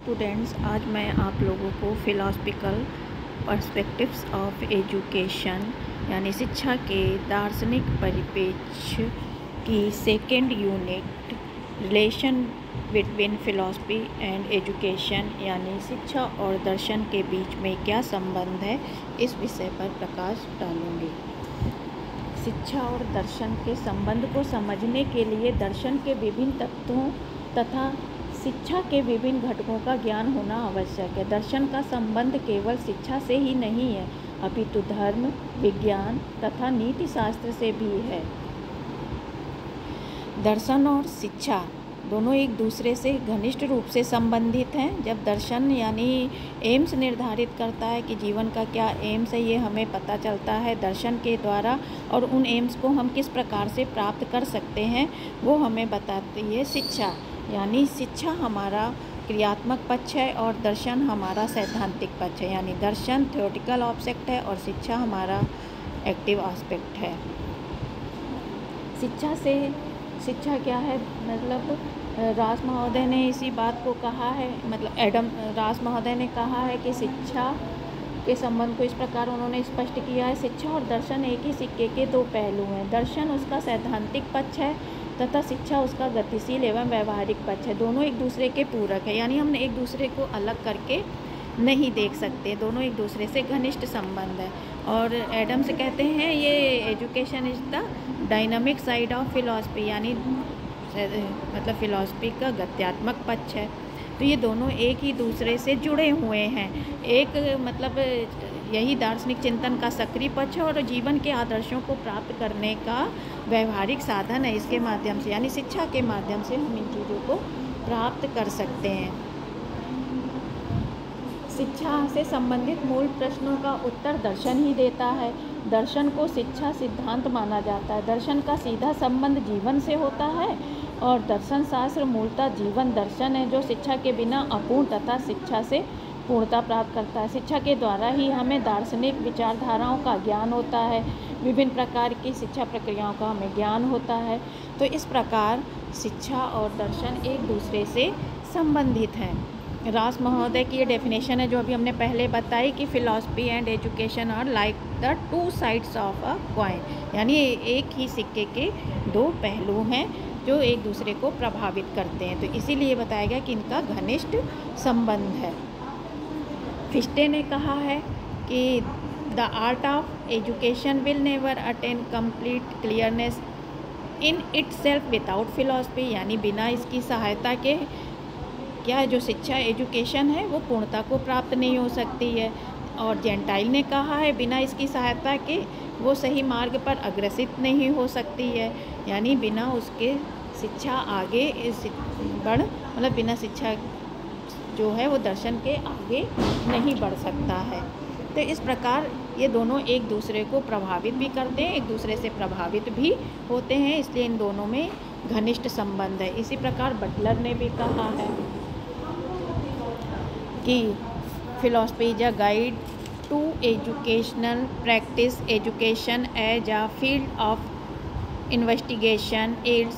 Students, आज मैं आप लोगों को फिलॉसफिकल पर्सपेक्टिव्स ऑफ एजुकेशन यानी शिक्षा के दार्शनिक परिप्रेक्ष्य की second unit relation between philosophy and education यानी शिक्षा और दर्शन के बीच में क्या संबंध है, इस विषय पर प्रकाश डालूंगी। शिक्षा और दर्शन के संबंध को समझने के लिए दर्शन के विभिन्न तत्वों तथा शिक्षा के विभिन्न घटकों का ज्ञान होना आवश्यक है। दर्शन का संबंध केवल शिक्षा से ही नहीं है, अपितु धर्म, विज्ञान तथा नीति शास्त्र से भी है। दर्शन और शिक्षा दोनों एक दूसरे से घनिष्ठ रूप से संबंधित हैं। जब दर्शन यानी एम्स निर्धारित करता है कि जीवन का क्या एम्स है, ये हमें पता चलता है दर्शन के द्वारा, और उन एम्स को हम किस प्रकार से प्राप्त कर सकते हैं वो हमें बताती है शिक्षा। यानी शिक्षा हमारा क्रियात्मक पक्ष है और दर्शन हमारा सैद्धांतिक पक्ष है। यानी दर्शन थ्योरेटिकल ऑब्जेक्ट है और शिक्षा हमारा एक्टिव एस्पेक्ट है। शिक्षा क्या है, मतलब रास महोदय ने इसी बात को कहा है, मतलब एडम रास महोदय ने कहा है कि शिक्षा के संबंध को इस प्रकार उन्होंने स्पष्ट किया है। शिक्षा और दर्शन एक ही सिक्के के दो पहलू हैं। दर्शन उसका सैद्धांतिक पक्ष है तथा शिक्षा उसका गतिशील एवं व्यवहारिक पक्ष है। दोनों एक दूसरे के पूरक है, यानी हम एक दूसरे को अलग करके नहीं देख सकते, दोनों एक दूसरे से घनिष्ठ संबंध है। और एडम्स कहते हैं ये education is the dynamic side of philosophy, यानी मतलब फिलॉसफी का गत्यात्मक पक्ष है। तो ये दोनों एक ही दूसरे से जुड़े हुए हैं। एक मतलब यही दार्शनिक चिंतन का सक्रिय पक्ष है और जीवन के आदर्शों को प्राप्त करने का व्यवहारिक साधन है। इसके माध्यम से यानी शिक्षा के माध्यम से हम इन चीज़ों को प्राप्त कर सकते हैं। शिक्षा से संबंधित मूल प्रश्नों का उत्तर दर्शन ही देता है। दर्शन को शिक्षा सिद्धांत माना जाता है। दर्शन का सीधा संबंध जीवन से होता है और दर्शन शास्त्र मूलतः जीवन दर्शन है, जो शिक्षा के बिना अपूर्ण तथा शिक्षा से पूर्णता प्राप्त करता है। शिक्षा के द्वारा ही हमें दार्शनिक विचारधाराओं का ज्ञान होता है, विभिन्न प्रकार की शिक्षा प्रक्रियाओं का हमें ज्ञान होता है। तो इस प्रकार शिक्षा और दर्शन एक दूसरे से संबंधित हैं। रास महोदय की ये डेफिनेशन है जो अभी हमने पहले बताई कि philosophy and education are like the two sides of a coin, यानी एक ही सिक्के के दो पहलू हैं जो एक दूसरे को प्रभावित करते हैं। तो इसीलिए बताया गया कि इनका घनिष्ठ संबंध है। फिस्टे ने कहा है कि the art of education will never attain complete clearness in itself without philosophy, यानी बिना इसकी सहायता के क्या है जो शिक्षा एजुकेशन है वो पूर्णता को प्राप्त नहीं हो सकती है। और जेंटाइल ने कहा है बिना इसकी सहायता के वो सही मार्ग पर अग्रसित नहीं हो सकती है, यानी बिना उसके शिक्षा आगे मतलब बिना शिक्षा जो है वो दर्शन के आगे नहीं बढ़ सकता है। तो इस प्रकार ये दोनों एक दूसरे को प्रभावित भी करते हैं, एक दूसरे से प्रभावित भी होते हैं, इसलिए इन दोनों में घनिष्ठ संबंध है। इसी प्रकार बटलर ने भी कहा है कि philosophy is a guide to educational practice, education as a field of investigation, its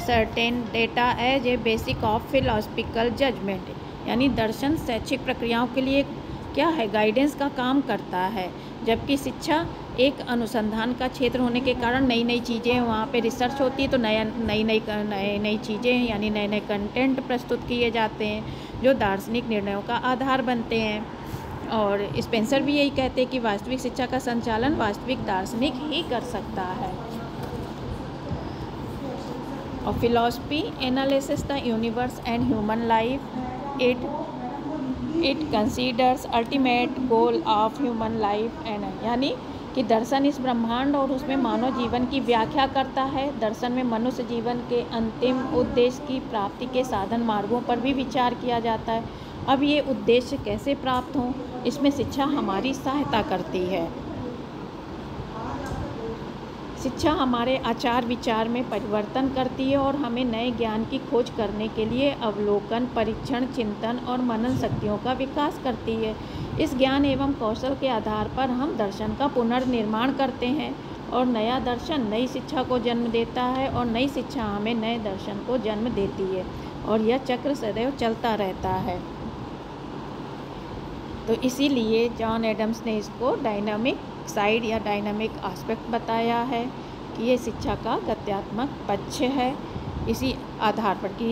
certain data as a basic of philosophical judgement, यानी दर्शन शैक्षिक प्रक्रियाओं के लिए क्या है, गाइडेंस का काम करता है, जबकि शिक्षा एक अनुसंधान का क्षेत्र होने के कारण नई नई चीज़ें वहाँ पे रिसर्च होती है, तो नई चीज़ें यानी नए नए कंटेंट प्रस्तुत किए जाते हैं जो दार्शनिक निर्णयों का आधार बनते हैं। और स्पेंसर भी यही कहते हैं कि वास्तविक शिक्षा का संचालन वास्तविक दार्शनिक ही कर सकता है। और philosophy analysis the universe and human life, it considers ultimate goal of human life and, यानी कि दर्शन इस ब्रह्मांड और उसमें मानव जीवन की व्याख्या करता है। दर्शन में मनुष्य जीवन के अंतिम उद्देश्य की प्राप्ति के साधन मार्गों पर भी विचार किया जाता है। अब ये उद्देश्य कैसे प्राप्त हों, इसमें शिक्षा हमारी सहायता करती है। शिक्षा हमारे आचार विचार में परिवर्तन करती है और हमें नए ज्ञान की खोज करने के लिए अवलोकन, परीक्षण, चिंतन और मनन शक्तियों का विकास करती है। इस ज्ञान एवं कौशल के आधार पर हम दर्शन का पुनर्निर्माण करते हैं और नया दर्शन नई शिक्षा को जन्म देता है और नई शिक्षा हमें नए दर्शन को जन्म देती है और यह चक्र सदैव चलता रहता है। तो इसीलिए जॉन एडम्स ने इसको डायनामिक साइड या डायनामिक एस्पेक्ट बताया है कि ये शिक्षा का गत्यात्मक पक्ष है। इसी आधार पर कि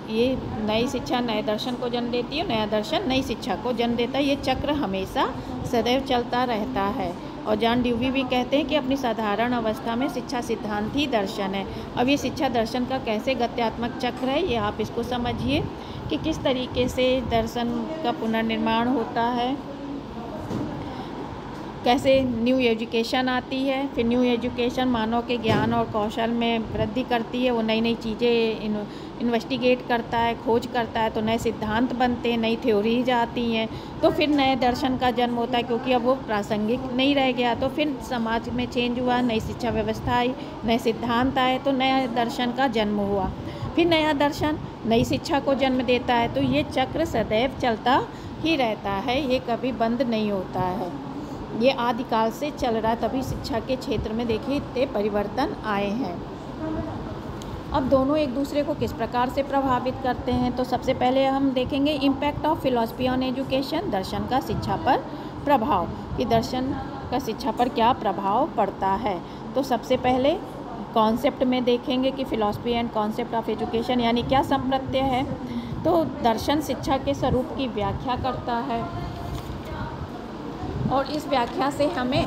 ये नई शिक्षा नए दर्शन को जन्म देती है, नया दर्शन नई शिक्षा को जन्म देता है। ये चक्र हमेशा सदैव चलता रहता है। और जॉन ड्यूवी भी कहते हैं कि अपनी साधारण अवस्था में शिक्षा सिद्धांत ही दर्शन है। अब ये शिक्षा दर्शन का कैसे गत्यात्मक चक्र है, ये आप इसको समझिए कि किस तरीके से दर्शन का पुनर्निर्माण होता है, कैसे न्यू एजुकेशन आती है। फिर न्यू एजुकेशन मानव के ज्ञान और कौशल में वृद्धि करती है, वो नई नई चीज़ें इन्वेस्टिगेट करता है, खोज करता है, तो नए सिद्धांत बनते हैं, नई थ्योरीज आती हैं, तो फिर नए दर्शन का जन्म होता है, क्योंकि अब वो प्रासंगिक नहीं रह गया। तो फिर समाज में चेंज हुआ, नई शिक्षा व्यवस्था आई, नए सिद्धांत आए, तो नया दर्शन का जन्म हुआ। फिर नया दर्शन नई शिक्षा को जन्म देता है। तो ये चक्र सदैव चलता ही रहता है, ये कभी बंद नहीं होता है। ये आदिकाल से चल रहा है, तभी शिक्षा के क्षेत्र में देखिए इतने परिवर्तन आए हैं। अब दोनों एक दूसरे को किस प्रकार से प्रभावित करते हैं, तो सबसे पहले हम देखेंगे impact of philosophy on education, दर्शन का शिक्षा पर प्रभाव, कि दर्शन का शिक्षा पर क्या प्रभाव पड़ता है। तो सबसे पहले कॉन्सेप्ट में देखेंगे कि philosophy and concept of education यानी क्या संप्रत्यय है। तो दर्शन शिक्षा के स्वरूप की व्याख्या करता है और इस व्याख्या से हमें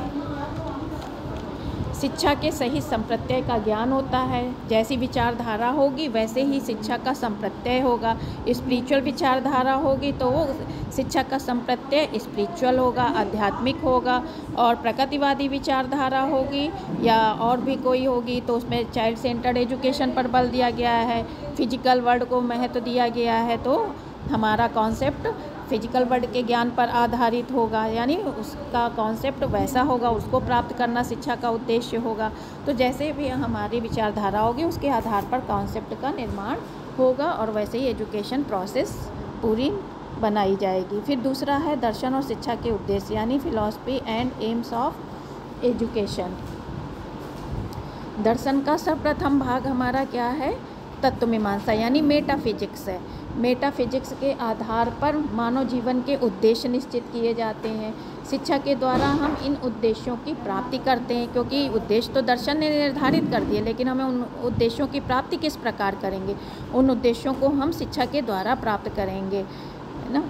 शिक्षा के सही संप्रत्यय का ज्ञान होता है। जैसी विचारधारा होगी वैसे ही शिक्षा का संप्रत्यय होगा। स्पिरिचुअल विचारधारा होगी तो वो शिक्षा का संप्रत्यय स्पिरिचुअल होगा, आध्यात्मिक होगा। और प्रकृतिवादी विचारधारा होगी या और भी कोई होगी तो उसमें चाइल्ड सेंटर्ड एजुकेशन पर बल दिया गया है, फिजिकल वर्ल्ड को महत्व दिया गया है, तो हमारा कॉन्सेप्ट फिजिकल वर्ल्ड के ज्ञान पर आधारित होगा, यानी उसका कॉन्सेप्ट वैसा होगा, उसको प्राप्त करना शिक्षा का उद्देश्य होगा। तो जैसे भी हमारी विचारधारा होगी उसके आधार पर कॉन्सेप्ट का निर्माण होगा और वैसे ही एजुकेशन प्रोसेस पूरी बनाई जाएगी। फिर दूसरा है दर्शन और शिक्षा के उद्देश्य यानी philosophy and aims of education. दर्शन का सर्वप्रथम भाग हमारा क्या है, तत्व मीमांसा यानी मेटाफिजिक्स है। मेटाफिजिक्स के आधार पर मानव जीवन के उद्देश्य निश्चित किए जाते हैं। शिक्षा के द्वारा हम इन उद्देश्यों की प्राप्ति करते हैं, क्योंकि उद्देश्य तो दर्शन ने निर्धारित कर दिए, लेकिन हमें उन उद्देश्यों की प्राप्ति किस प्रकार करेंगे, उन उद्देश्यों को हम शिक्षा के द्वारा प्राप्त करेंगे, है ना।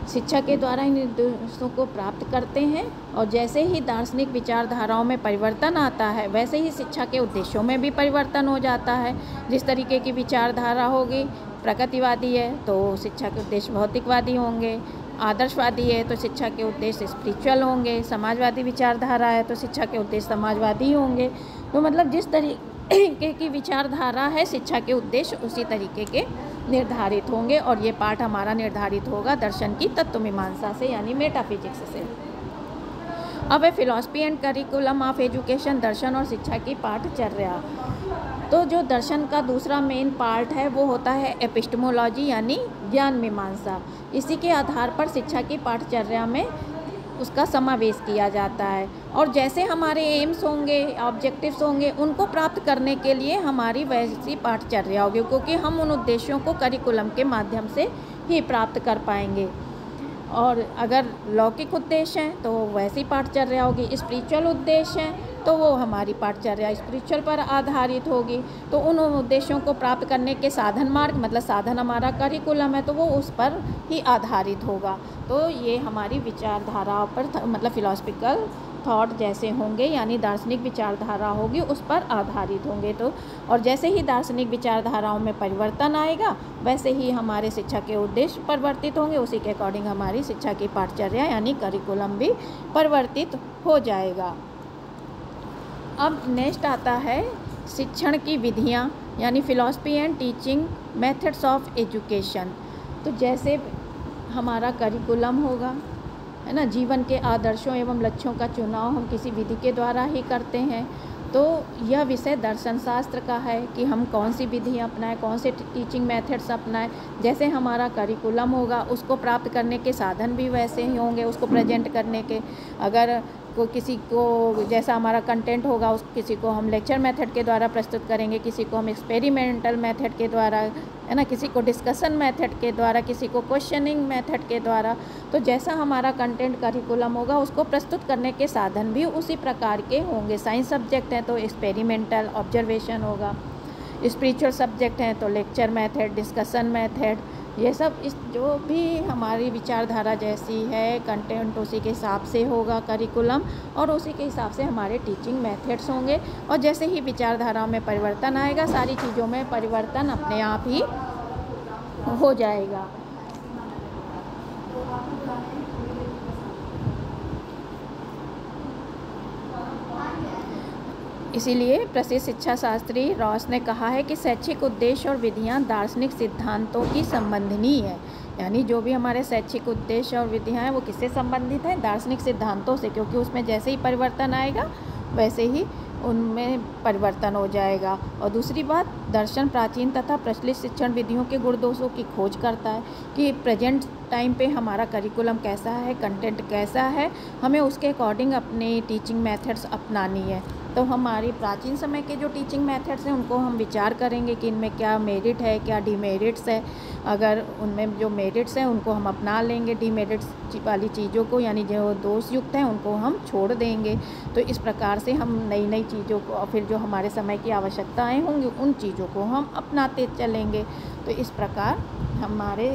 शिक्षा के द्वारा इन उद्देश्यों को प्राप्त करते हैं और जैसे ही दार्शनिक विचारधाराओं में परिवर्तन आता है वैसे ही शिक्षा के उद्देश्यों में भी परिवर्तन हो जाता है। जिस तरीके की विचारधारा होगी, प्रकृतिवादी है तो शिक्षा के उद्देश्य भौतिकवादी होंगे, आदर्शवादी है तो शिक्षा के उद्देश्य स्पिरिचुअल होंगे, समाजवादी विचारधारा है तो शिक्षा के उद्देश्य समाजवादी होंगे। तो मतलब जिस तरीके की विचारधारा है शिक्षा के उद्देश्य उसी तरीके के निर्धारित होंगे। और ये पाठ हमारा निर्धारित होगा दर्शन की तत्व मीमांसा से यानी मेटाफिजिक्स से। अब है philosophy and curriculum of education, दर्शन और शिक्षा की पाठचर्या। तो जो दर्शन का दूसरा मेन पार्ट है वो होता है एपिस्टेमोलॉजी यानी ज्ञान मीमांसा। इसी के आधार पर शिक्षा की पाठचर्या में उसका समावेश किया जाता है और जैसे हमारे एम्स होंगे, ऑब्जेक्टिव्स होंगे, उनको प्राप्त करने के लिए हमारी वैसी पाठचर्या होगी, क्योंकि हम उन उद्देश्यों को करिकुलम के माध्यम से ही प्राप्त कर पाएंगे। और अगर लौकिक उद्देश्य हैं तो वैसी पाठचर्या होगी, स्पिरिचुअल उद्देश्य हैं तो वो हमारी पाठचर्या स्पिरिचुअल पर आधारित होगी। तो उन उद्देश्यों को प्राप्त करने के साधन मार्ग, मतलब साधन हमारा करिकुलम है तो वो उस पर ही आधारित होगा। तो ये हमारी विचारधाराओं पर मतलब फिलॉसफिकल थॉट जैसे होंगे यानी दार्शनिक विचारधारा होगी उस पर आधारित होंगे। तो और जैसे ही दार्शनिक विचारधाराओं में परिवर्तन आएगा वैसे ही हमारे शिक्षा के उद्देश्य परिवर्तित होंगे, उसी के अकॉर्डिंग हमारी शिक्षा की पाठचर्या यानी करिकुलम भी परिवर्तित हो जाएगा। अब नेक्स्ट आता है शिक्षण की विधियाँ यानी philosophy and teaching methods of education. तो जैसे हमारा करिकुलम होगा, है ना, जीवन के आदर्शों एवं लक्ष्यों का चुनाव हम किसी विधि के द्वारा ही करते हैं। तो यह विषय दर्शन शास्त्र का है कि हम कौन सी विधि अपनाएं, कौन से टीचिंग मेथड्स अपनाएं। जैसे हमारा करिकुलम होगा उसको प्राप्त करने के साधन भी वैसे ही होंगे, उसको प्रेजेंट करने के। अगर किसी को जैसा हमारा कंटेंट होगा उस किसी को हम लेक्चर मेथड के द्वारा प्रस्तुत करेंगे, किसी को हम एक्सपेरिमेंटल मेथड के द्वारा, है ना, किसी को डिस्कशन मेथड के द्वारा, किसी को क्वेश्चनिंग मेथड के द्वारा। तो जैसा हमारा कंटेंट करिकुलम होगा उसको प्रस्तुत करने के साधन भी उसी प्रकार के होंगे। साइंस सब्जेक्ट हैं तो एक्सपेरिमेंटल ऑब्जर्वेशन होगा, स्पिरिचुअल सब्जेक्ट हैं तो लेक्चर मेथड, डिस्कशन मेथड, ये सब इस जो भी हमारी विचारधारा जैसी है कंटेंट उसी के हिसाब से होगा करिकुलम, और उसी के हिसाब से हमारे टीचिंग मेथड्स होंगे। और जैसे ही विचारधाराओं में परिवर्तन आएगा सारी चीज़ों में परिवर्तन अपने आप ही हो जाएगा। इसीलिए प्रसिद्ध शिक्षा शास्त्री रॉस ने कहा है कि शैक्षिक उद्देश्य और विधियां दार्शनिक सिद्धांतों की संबंधिनी है। यानी जो भी हमारे शैक्षिक उद्देश्य और विधियां हैं वो किससे संबंधित हैं? दार्शनिक सिद्धांतों से, क्योंकि उसमें जैसे ही परिवर्तन आएगा वैसे ही उनमें परिवर्तन हो जाएगा। और दूसरी बात, दर्शन प्राचीन तथा प्रचलित शिक्षण विधियों के गुण दोषों की खोज करता है कि प्रेजेंट टाइम पे हमारा करिकुलम कैसा है, कंटेंट कैसा है, हमें उसके अकॉर्डिंग अपने टीचिंग मेथड्स अपनानी है। तो हमारी प्राचीन समय के जो टीचिंग मेथड्स हैं उनको हम विचार करेंगे कि इनमें क्या मेरिट है, क्या डीमेरिट्स है। अगर उनमें जो मेरिट्स हैं उनको हम अपना लेंगे, डीमेरिट्स वाली चीज़ों को यानी जो दोष युक्त हैं उनको हम छोड़ देंगे। तो इस प्रकार से हम नई नई चीज़ों को और फिर जो हमारे समय की आवश्यकताएं होंगी उन चीज़ों को हम अपनाते चलेंगे। तो इस प्रकार हमारे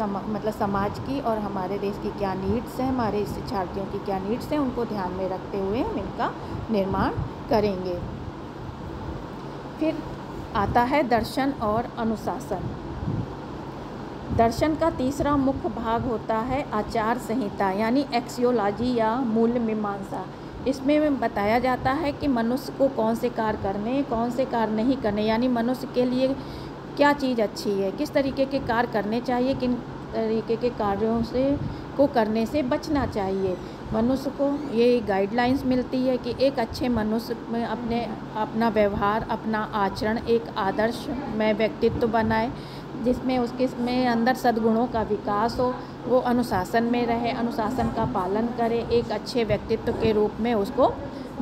मतलब समाज की और हमारे देश की क्या नीड्स हैं, हमारे शिक्षार्थियों की क्या नीड्स हैं, उनको ध्यान में रखते हुए हम इनका निर्माण करेंगे। फिर आता है दर्शन और अनुशासन। दर्शन का तीसरा मुख्य भाग होता है आचार संहिता यानी एक्सियोलॉजी या मूल्य मीमांसा। इसमें बताया जाता है कि मनुष्य को कौन से कार्य करने, कौन से कार्य नहीं करने, यानी मनुष्य के लिए क्या चीज़ अच्छी है, किस तरीके के कार्य करने चाहिए, किन तरीके के कार्यों से को करने से बचना चाहिए। मनुष्य को ये गाइडलाइंस मिलती है कि एक अच्छे मनुष्य में अपना व्यवहार, अपना आचरण एक आदर्श में व्यक्तित्व बनाए जिसमें उसके में अंदर सद्गुणों का विकास हो, वो अनुशासन में रहे, अनुशासन का पालन करे, एक अच्छे व्यक्तित्व के रूप में उसको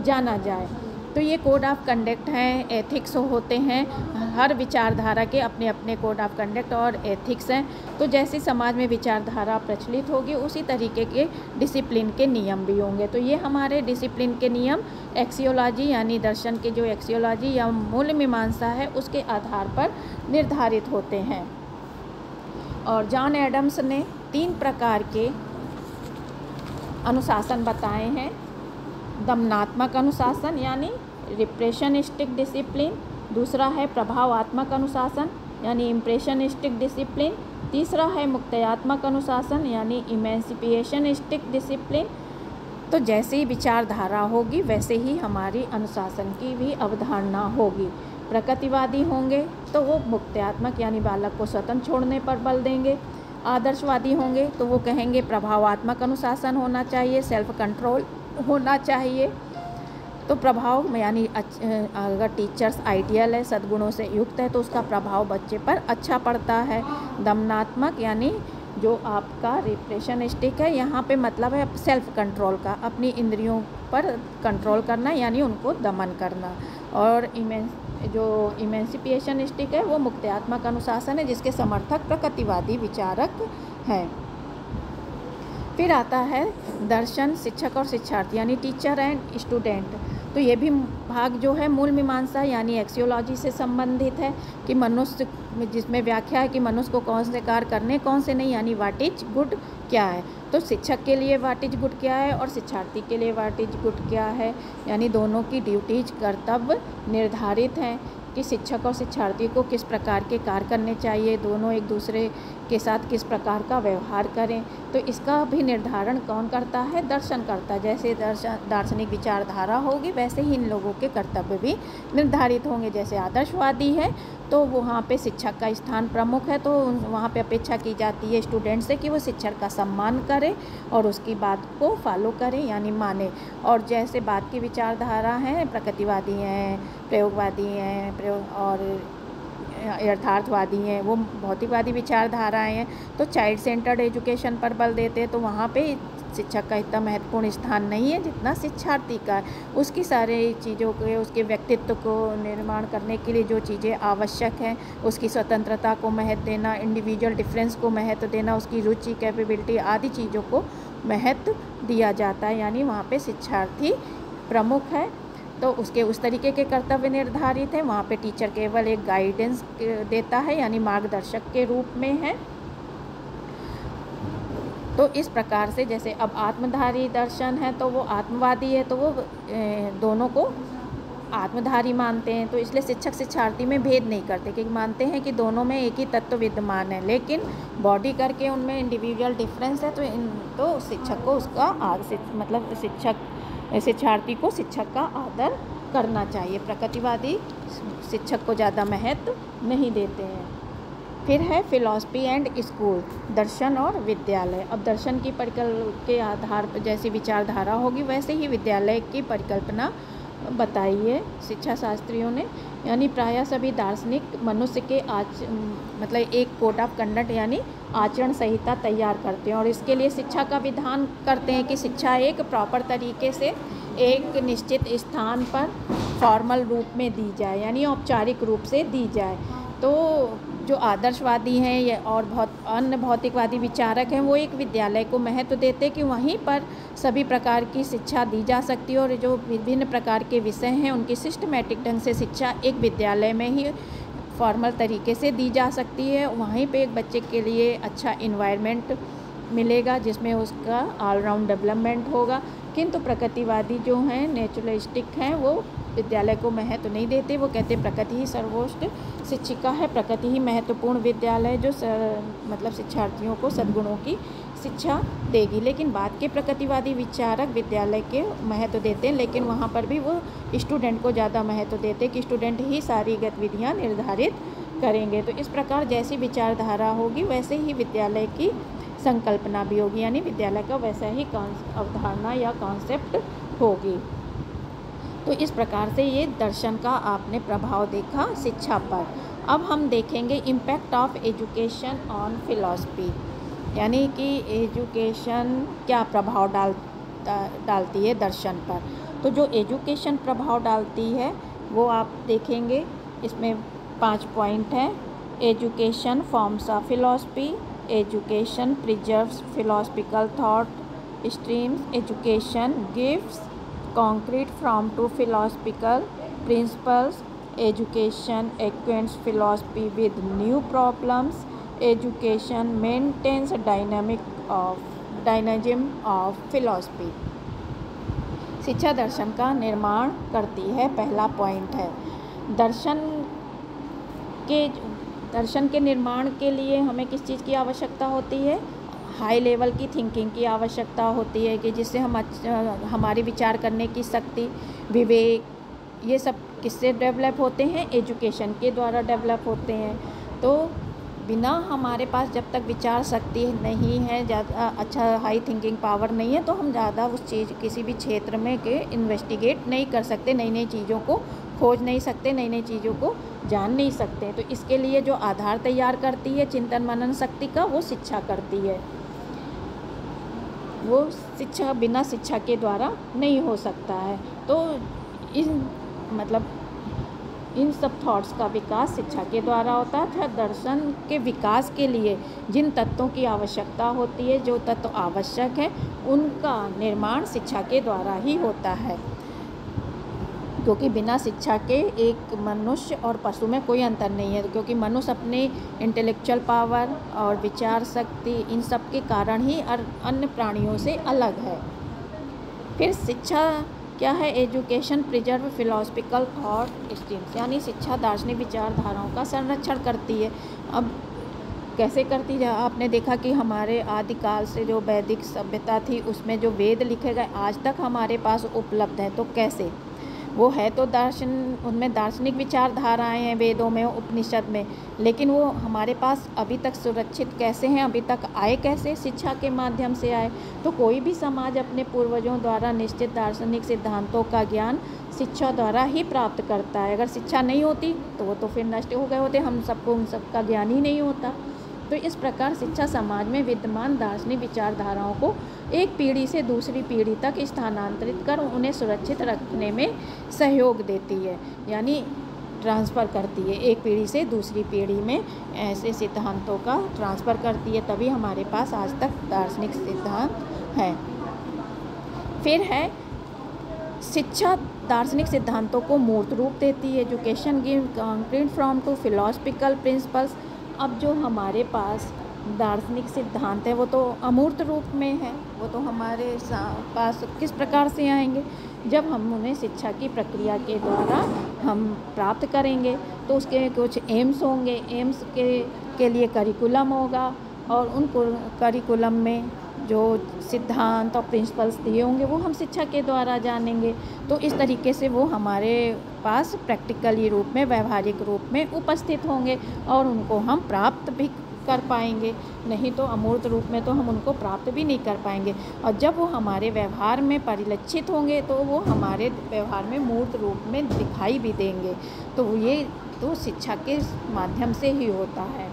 जाना जाए। तो ये कोड ऑफ कंडक्ट हैं, एथिक्स होते हैं। हर विचारधारा के अपने अपने कोड ऑफ कंडक्ट और एथिक्स हैं। तो जैसी समाज में विचारधारा प्रचलित होगी उसी तरीके के डिसिप्लिन के नियम भी होंगे। तो ये हमारे डिसिप्लिन के नियम एक्सियोलॉजी यानी दर्शन के जो एक्सियोलॉजी या मूल्य मीमांसा है उसके आधार पर निर्धारित होते हैं। और जॉन एडम्स ने 3 प्रकार के अनुशासन बताए हैं। दमनात्मक अनुशासन यानी रिप्रेशनिस्टिक डिसिप्लिन, दूसरा है प्रभावात्मक अनुशासन यानी इम्प्रेशनिस्टिक डिसिप्लिन, तीसरा है मुक्तयात्मक अनुशासन यानी इमेंसिपिएशनिस्टिक डिसिप्लिन। तो जैसी विचारधारा होगी वैसे ही हमारी अनुशासन की भी अवधारणा होगी। प्रकृतिवादी होंगे तो वो मुक्तयात्मक यानी बालक को स्वतंत्र छोड़ने पर बल देंगे। आदर्शवादी होंगे तो वो कहेंगे प्रभावात्मक अनुशासन होना चाहिए, सेल्फ कंट्रोल होना चाहिए। तो प्रभाव में यानी अगर टीचर्स आइडियल है, सद्गुणों से युक्त है तो उसका प्रभाव बच्चे पर अच्छा पड़ता है। दमनात्मक यानी जो आपका रिप्रेशनिस्टिक है, यहाँ पे मतलब है सेल्फ कंट्रोल का, अपनी इंद्रियों पर कंट्रोल करना यानी उनको दमन करना। और जो इमेंसिपिएशनिस्टिक है वो मुक्तयात्मक अनुशासन है जिसके समर्थक प्रकृतिवादी विचारक हैं। फिर आता है दर्शन, शिक्षक और शिक्षार्थी यानी टीचर एंड स्टूडेंट। तो ये भी भाग जो है मूल मीमांसा यानी एक्सियोलॉजी से संबंधित है कि मनुष्य जिसमें व्याख्या है कि मनुष्य को कौन से कार्य करने कौन से नहीं, यानी व्हाट इज गुड क्या है। तो शिक्षक के लिए व्हाट इज गुड क्या है और शिक्षार्थी के लिए व्हाट इज गुड क्या है, यानी दोनों की ड्यूटीज कर्तव्य निर्धारित हैं कि शिक्षक और शिक्षार्थी को किस प्रकार के कार्य करने चाहिए, दोनों एक दूसरे के साथ किस प्रकार का व्यवहार करें। तो इसका भी निर्धारण कौन करता है? दर्शन करता है। जैसे दार्शनिक विचारधारा होगी वैसे ही इन लोगों के कर्तव्य भी निर्धारित होंगे। जैसे आदर्शवादी है तो वहाँ पे शिक्षक का स्थान प्रमुख है, तो वहाँ पे अपेक्षा की जाती है स्टूडेंट से कि वो शिक्षक का सम्मान करे और उसकी बात को फॉलो करें यानी माने। और जैसे बात की विचारधारा हैं, प्रकृतिवादी हैं, प्रयोगवादी हैं और यथार्थवादी हैं, वो भौतिकवादी विचारधाराएं हैं, तो चाइल्ड सेंटर्ड एजुकेशन पर बल देते हैं। तो वहाँ पे शिक्षक का इतना महत्वपूर्ण स्थान नहीं है जितना शिक्षार्थी का है। उसकी सारी चीज़ों के, उसके व्यक्तित्व को निर्माण करने के लिए जो चीज़ें आवश्यक हैं, उसकी स्वतंत्रता को महत्व देना, इंडिविजुअल डिफरेंस को महत्व देना, उसकी रुचि, कैपेबिलिटी आदि चीज़ों को महत्व दिया जाता है। यानी वहाँ पे शिक्षार्थी प्रमुख है, तो उसके उस तरीके के कर्तव्य निर्धारित हैं। वहाँ पे टीचर केवल एक गाइडेंस देता है, यानी मार्गदर्शक के रूप में है। तो इस प्रकार से जैसे अब आत्मधारी दर्शन है तो वो आत्मवादी है, तो वो दोनों को आत्मधारी मानते हैं। तो इसलिए शिक्षक शिक्षार्थी में भेद नहीं करते, क्योंकि मानते हैं कि दोनों में एक ही तत्व विद्यमान है, लेकिन बॉडी करके उनमें इंडिविजुअल डिफरेंस है। तो शिक्षक को उसका मतलब शिक्षार्थी को शिक्षक का आदर करना चाहिए। प्रकृतिवादी शिक्षक को ज़्यादा महत्व नहीं देते हैं। फिर है फिलॉसफी एंड स्कूल, दर्शन और विद्यालय। अब दर्शन की के आधार पर जैसी विचारधारा होगी वैसे ही विद्यालय की परिकल्पना बताई है शिक्षा शास्त्रियों ने। यानी प्रायः सभी दार्शनिक मनुष्य के मतलब एक कोड ऑफ कंडक्ट यानी आचरण संहिता तैयार करते हैं, और इसके लिए शिक्षा का विधान करते हैं कि शिक्षा एक प्रॉपर तरीके से एक निश्चित स्थान पर फॉर्मल रूप में दी जाए, यानी औपचारिक रूप से दी जाए। तो जो आदर्शवादी हैं या और अन्य भौतिकवादी विचारक हैं, वो एक विद्यालय को महत्व देते कि वहीं पर सभी प्रकार की शिक्षा दी जा सकती है, और जो विभिन्न प्रकार के विषय हैं उनकी सिस्टमेटिक ढंग से शिक्षा एक विद्यालय में ही फॉर्मल तरीके से दी जा सकती है। वहीं पे एक बच्चे के लिए अच्छा इन्वायरमेंट मिलेगा जिसमें उसका ऑलराउंड डेवलपमेंट होगा। किंतु प्रकृतिवादी जो हैं, नेचुरलिस्टिक हैं, वो विद्यालय को महत्व नहीं देते। वो कहते प्रकृति ही सर्वोच्च शिक्षिका है, प्रकृति ही महत्वपूर्ण विद्यालय जो मतलब शिक्षार्थियों को सद्गुणों की शिक्षा देगी। लेकिन बाद के प्रकृतिवादी विचारक विद्यालय के महत्व देते हैं, लेकिन वहाँ पर भी वो स्टूडेंट को ज़्यादा महत्व देते कि स्टूडेंट ही सारी गतिविधियाँ निर्धारित करेंगे। तो इस प्रकार जैसी विचारधारा होगी वैसे ही विद्यालय की संकल्पना भी होगी, यानी विद्यालय का वैसा ही अवधारणा या कॉन्सेप्ट होगी। तो इस प्रकार से ये दर्शन का आपने प्रभाव देखा शिक्षा पर। अब हम देखेंगे impact of education on philosophy, यानी कि एजुकेशन क्या प्रभाव डालती है दर्शन पर। तो जो एजुकेशन प्रभाव डालती है वो आप देखेंगे, इसमें 5 पॉइंट हैं। Education forms of philosophy, education preserves philosophical thought streams, education gives concrete form to philosophical principles, education acquaints philosophy with new problems, education maintains dynamism of philosophy। शिक्षा दर्शन का निर्माण करती है, पहला पॉइंट है। दर्शन के निर्माण के लिए हमें किस चीज़ की आवश्यकता होती है? हाई लेवल की थिंकिंग की आवश्यकता होती है कि जिससे हम हमारी विचार करने की शक्ति, विवेक, ये सब किससे डेवलप होते हैं? एजुकेशन के द्वारा डेवलप होते हैं। तो बिना हमारे पास जब तक विचार शक्ति नहीं है, ज़्यादा अच्छा हाई थिंकिंग पावर नहीं है, तो हम ज़्यादा उस चीज़ किसी भी क्षेत्र में के इन्वेस्टिगेट नहीं कर सकते, नई नई चीज़ों को खोज नहीं सकते, नई नई चीज़ों को जान नहीं सकते। तो इसके लिए जो आधार तैयार करती है चिंतन मनन शक्ति का, वो शिक्षा करती है। वो शिक्षा बिना शिक्षा के द्वारा नहीं हो सकता है। तो इन सब थॉट्स का विकास शिक्षा के द्वारा होता है। दर्शन के विकास के लिए जिन तत्वों की आवश्यकता होती है, जो तत्व आवश्यक है, उनका निर्माण शिक्षा के द्वारा ही होता है, क्योंकि बिना शिक्षा के एक मनुष्य और पशु में कोई अंतर नहीं है। क्योंकि मनुष्य अपने इंटेलेक्चुअल पावर और विचार शक्ति, इन सब के कारण ही अन्य प्राणियों से अलग है। फिर शिक्षा क्या है? Education preserve philosophical thought streams, यानी शिक्षा दार्शनिक विचारधाराओं का संरक्षण करती है। अब कैसे करती है? आपने देखा कि हमारे आदिकाल से जो वैदिक सभ्यता थी, उसमें जो वेद लिखे गए आज तक हमारे पास उपलब्ध है। तो कैसे? वो है तो दर्शन, उनमें दार्शनिक विचारधाराएं हैं वेदों में, उपनिषद में, लेकिन वो हमारे पास अभी तक सुरक्षित कैसे हैं? अभी तक आए कैसे? शिक्षा के माध्यम से आए। तो कोई भी समाज अपने पूर्वजों द्वारा निश्चित दार्शनिक सिद्धांतों का ज्ञान शिक्षा द्वारा ही प्राप्त करता है। अगर शिक्षा नहीं होती तो वो तो फिर नष्ट हो गए होते, हम सबको उन सब का ज्ञान ही नहीं होता। तो इस प्रकार शिक्षा समाज में विद्यमान दार्शनिक विचारधाराओं को एक पीढ़ी से दूसरी पीढ़ी तक स्थानांतरित कर उन्हें सुरक्षित रखने में सहयोग देती है, यानी ट्रांसफ़र करती है, एक पीढ़ी से दूसरी पीढ़ी में ऐसे सिद्धांतों का ट्रांसफ़र करती है, तभी हमारे पास आज तक दार्शनिक सिद्धांत है। फिर है शिक्षा दार्शनिक सिद्धांतों को मूर्त रूप देती है। Education give concrete form to philosophical principles. अब जो हमारे पास दार्शनिक सिद्धांत है वो तो अमूर्त रूप में है, वो तो हमारे पास किस प्रकार से आएंगे, जब हम उन्हें शिक्षा की प्रक्रिया के द्वारा हम प्राप्त करेंगे। तो उसके कुछ एम्स होंगे, एम्स के लिए करिकुलम होगा और उन करिकुलम में जो सिद्धांत और प्रिंसिपल्स दिए होंगे वो हम शिक्षा के द्वारा जानेंगे। तो इस तरीके से वो हमारे पास प्रैक्टिकली रूप में, व्यवहारिक रूप में उपस्थित होंगे और उनको हम प्राप्त भी कर पाएंगे, नहीं तो अमूर्त रूप में तो हम उनको प्राप्त भी नहीं कर पाएंगे। और जब वो हमारे व्यवहार में परिलक्षित होंगे तो वो हमारे व्यवहार में मूर्त रूप में दिखाई भी देंगे। तो ये तो शिक्षा के माध्यम से ही होता है।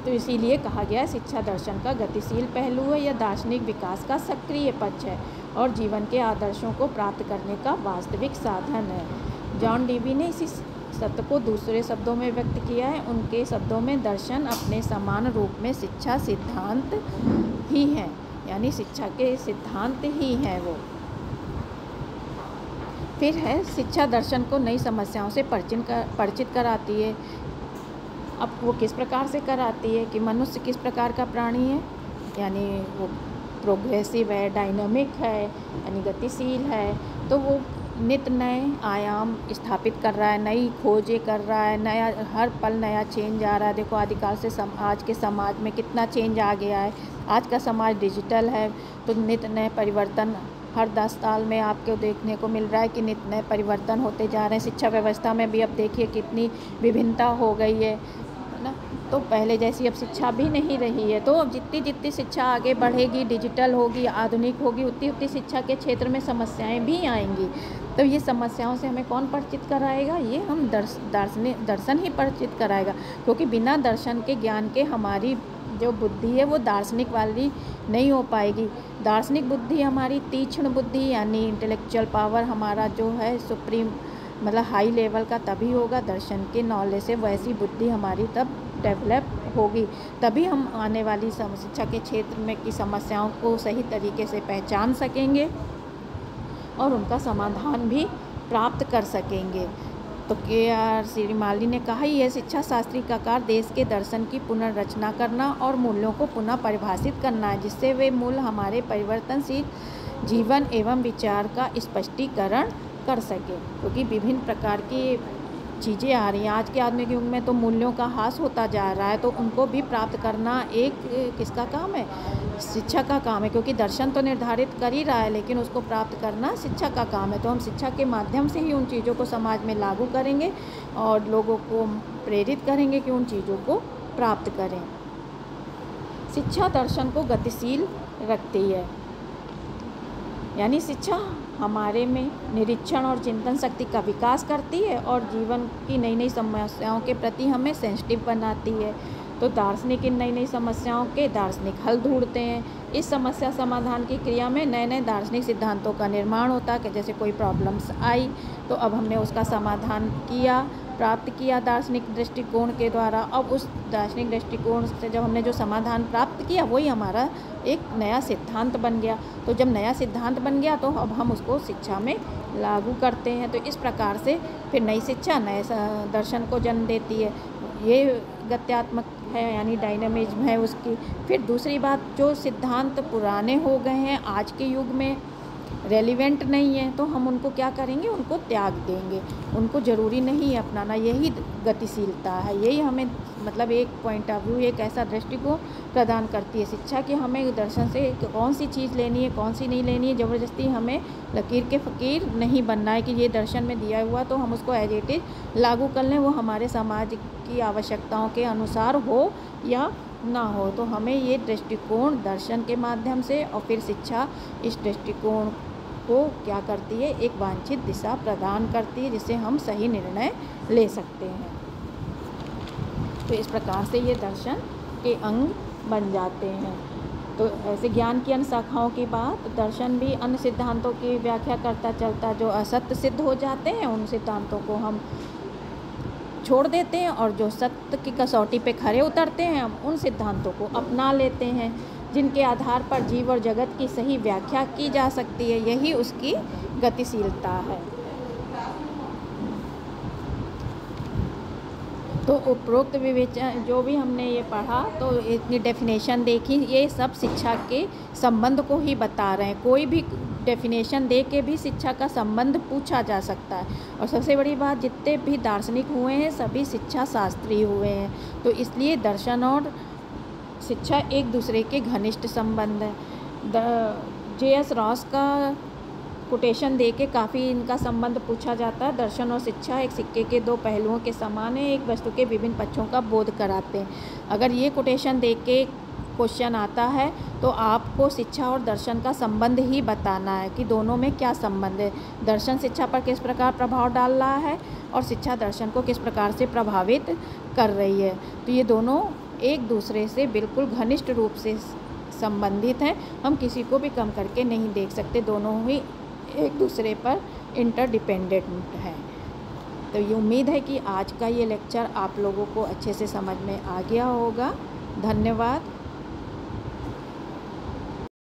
तो इसीलिए कहा गया है शिक्षा दर्शन का गतिशील पहलू है, यह दार्शनिक विकास का सक्रिय पक्ष है और जीवन के आदर्शों को प्राप्त करने का वास्तविक साधन है। जॉन डेवी ने इसी सत्य को दूसरे शब्दों में व्यक्त किया है। उनके शब्दों में दर्शन अपने समान रूप में शिक्षा सिद्धांत ही है, यानी शिक्षा के सिद्धांत ही हैं वो। फिर है शिक्षा दर्शन को नई समस्याओं से परिचित कराती है। अब वो किस प्रकार से कराती है कि मनुष्य किस प्रकार का प्राणी है, यानी वो प्रोग्रेसिव है, डायनामिक है, यानी गतिशील है। तो वो नित्य नए आयाम स्थापित कर रहा है, नई खोजें कर रहा है, नया हर पल नया चेंज आ रहा है। देखो आदिकाल से आज के समाज में कितना चेंज आ गया है। आज का समाज डिजिटल है तो नित्य नए परिवर्तन हर 10 साल में आपको देखने को मिल रहा है कि नित्य नए परिवर्तन होते जा रहे हैं। शिक्षा व्यवस्था में भी अब देखिए कितनी विभिन्नता हो गई है ना। तो पहले जैसी अब शिक्षा भी नहीं रही है। तो अब जितनी जितनी शिक्षा आगे बढ़ेगी, डिजिटल होगी, आधुनिक होगी, उतनी उतनी शिक्षा के क्षेत्र में समस्याएं भी आएंगी। तो ये समस्याओं से हमें कौन परिचित कराएगा? ये हम दर्शन ही परिचित कराएगा, क्योंकि बिना दर्शन के ज्ञान के हमारी जो बुद्धि है वो दार्शनिक वाली नहीं हो पाएगी। दार्शनिक बुद्धि हमारी तीक्ष्ण बुद्धि, यानी इंटेलेक्चुअल पावर हमारा जो है सुप्रीम मतलब हाई लेवल का तभी होगा दर्शन के नॉलेज से। वैसी बुद्धि हमारी तब डेवलप होगी, तभी हम आने वाली शिक्षा के क्षेत्र में की समस्याओं को सही तरीके से पहचान सकेंगे और उनका समाधान भी प्राप्त कर सकेंगे। तो के.आर. श्रीमाली ने कहा यह शिक्षा शास्त्री का कार्य देश के दर्शन की पुनर्रचना करना और मूल्यों को पुनः परिभाषित करना है, जिससे वे मूल्य हमारे परिवर्तनशील जीवन एवं विचार का स्पष्टीकरण कर सके। क्योंकि विभिन्न प्रकार की चीज़ें आ रही हैं आज के आधुनिक युग में, तो मूल्यों का ह्रास होता जा रहा है। तो उनको भी प्राप्त करना एक किसका काम है? शिक्षा का काम है, क्योंकि दर्शन तो निर्धारित कर ही रहा है, लेकिन उसको प्राप्त करना शिक्षा का काम है। तो हम शिक्षा के माध्यम से ही उन चीज़ों को समाज में लागू करेंगे और लोगों को प्रेरित करेंगे कि उन चीज़ों को प्राप्त करें। शिक्षा दर्शन को गतिशील रखती है, यानी शिक्षा हमारे में निरीक्षण और चिंतन शक्ति का विकास करती है और जीवन की नई नई समस्याओं के प्रति हमें सेंसिटिव बनाती है। तो दार्शनिक इन नई नई समस्याओं के दार्शनिक हल ढूंढते हैं। इस समस्या समाधान की क्रिया में नए नए दार्शनिक सिद्धांतों का निर्माण होता है कि जैसे कोई प्रॉब्लम्स आई तो अब हमने उसका समाधान प्राप्त किया दार्शनिक दृष्टिकोण के द्वारा। अब उस दार्शनिक दृष्टिकोण से जब हमने जो समाधान प्राप्त किया वही हमारा एक नया सिद्धांत बन गया। तो जब नया सिद्धांत बन गया तो अब हम उसको शिक्षा में लागू करते हैं। तो इस प्रकार से फिर नई शिक्षा नए दर्शन को जन्म देती है। ये गत्यात्मक है, यानी डायनामिज्म है उसकी। फिर दूसरी बात, जो सिद्धांत पुराने हो गए हैं आज के युग में रेलिवेंट नहीं है, तो हम उनको क्या करेंगे? उनको त्याग देंगे, उनको ज़रूरी नहीं है अपनाना। यही गतिशीलता है, यही हमें मतलब एक पॉइंट ऑफ व्यू, एक ऐसा दृष्टिकोण प्रदान करती है शिक्षा कि हमें दर्शन से कौन सी चीज़ लेनी है, कौन सी नहीं लेनी है। ज़बरदस्ती हमें लकीर के फ़कीर नहीं बनना है कि ये दर्शन में दिया हुआ तो हम उसको एज इट इज़ लागू कर लें, वो हमारे समाज की आवश्यकताओं के अनुसार हो या ना हो। तो हमें ये दृष्टिकोण दर्शन के माध्यम से और फिर शिक्षा इस दृष्टिकोण को क्या करती है? एक वांछित दिशा प्रदान करती है जिससे हम सही निर्णय ले सकते हैं। तो इस प्रकार से ये दर्शन के अंग बन जाते हैं। तो ऐसे ज्ञान की अन्य शाखाओं की बात, दर्शन भी अन्य सिद्धांतों की व्याख्या करता चलता, जो असत्य सिद्ध हो जाते हैं उन सिद्धांतों को हम छोड़ देते हैं, और जो सत्य की कसौटी पे खरे उतरते हैं हम उन सिद्धांतों को अपना लेते हैं, जिनके आधार पर जीव और जगत की सही व्याख्या की जा सकती है। यही उसकी गतिशीलता है। तो उपरोक्त विवेचन जो भी हमने ये पढ़ा, तो इतनी डेफिनेशन देखी, ये सब शिक्षा के संबंध को ही बता रहे हैं। कोई भी डेफिनेशन दे के भी शिक्षा का संबंध पूछा जा सकता है। और सबसे बड़ी बात, जितने भी दार्शनिक हुए हैं सभी शिक्षा शास्त्री हुए हैं, तो इसलिए दर्शन और शिक्षा एक दूसरे के घनिष्ठ संबंध है। J.S. रॉस का कोटेशन दे के काफ़ी इनका संबंध पूछा जाता है। दर्शन और शिक्षा एक सिक्के के दो पहलुओं के समान है, एक वस्तु के विभिन्न पक्षों का बोध कराते हैं। अगर ये कोटेशन दे के क्वेश्चन आता है तो आपको शिक्षा और दर्शन का संबंध ही बताना है कि दोनों में क्या संबंध है, दर्शन शिक्षा पर किस प्रकार प्रभाव डाल रहा है और शिक्षा दर्शन को किस प्रकार से प्रभावित कर रही है। तो ये दोनों एक दूसरे से बिल्कुल घनिष्ठ रूप से संबंधित हैं। हम किसी को भी कम करके नहीं देख सकते, दोनों ही एक दूसरे पर इंटरडिपेंडेंट है। तो ये उम्मीद है कि आज का ये लेक्चर आप लोगों को अच्छे से समझ में आ गया होगा। धन्यवाद।